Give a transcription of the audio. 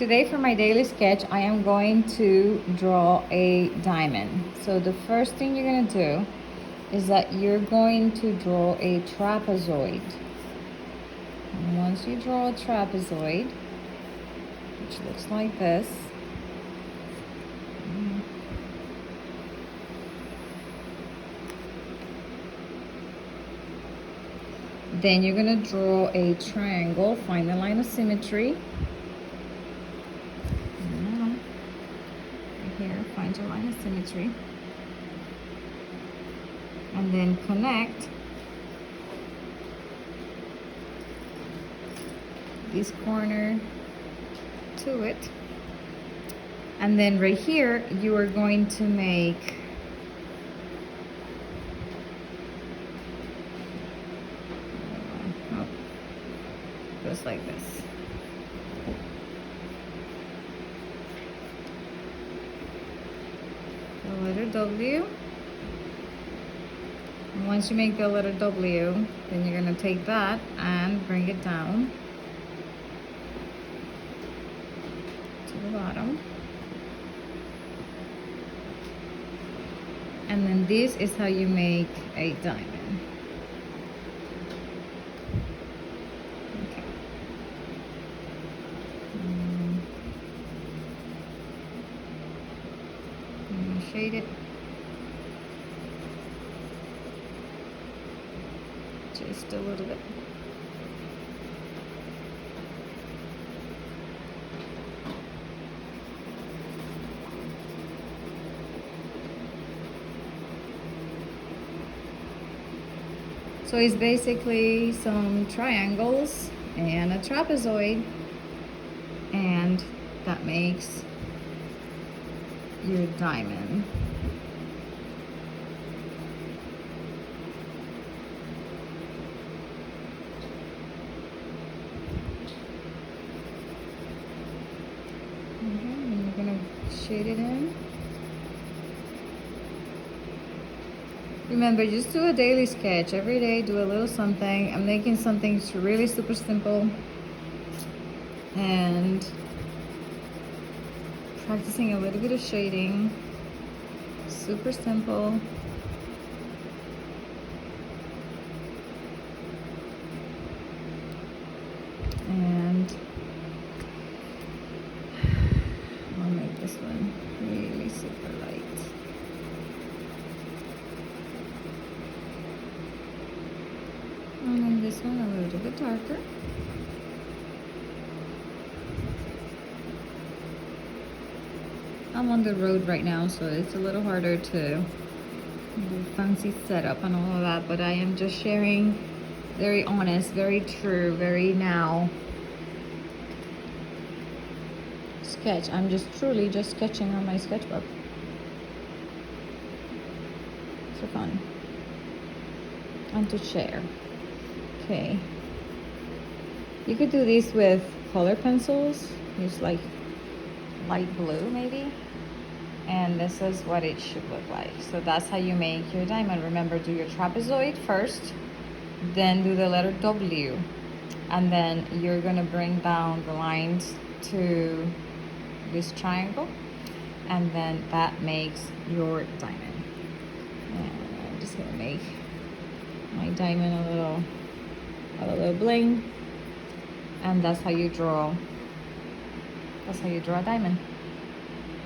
Today for my daily sketch, I am going to draw a diamond. So the first thing you're going to do is that you're going to draw a trapezoid. And once you draw a trapezoid, which looks like this, then you're going to draw a triangle, find the line of symmetry. Here, find your line of symmetry, and then connect this corner to it, and then right here you are going to make just like this. The letter W. And once you make the letter W, then you're going to take that and bring it down to the bottom. And then this is how you make a diamond. Okay. I'm going to shade it. Just a little bit. So it's basically some triangles and a trapezoid, and that makes your diamond. And you're gonna shade it in. Remember, just do a daily sketch. Every day, do a little something. I'm making something really super simple and practicing a little bit of shading. Super simple. And I'll make this one really super light. And then this one a little bit darker. I'm on the road right now, so it's a little harder to do fancy setup and all of that, but I am just sharing very honest, very true, very now sketch. I'm just truly just sketching on my sketchbook. For fun. And to share. Okay. You could do these with color pencils. Use like light blue maybe. And this is what it should look like. So that's how you make your diamond. Remember, do your trapezoid first, then do the letter W, and then you're gonna bring down the lines to this triangle, and then that makes your diamond. And I'm just gonna make my diamond a little bling, and that's how you draw a diamond.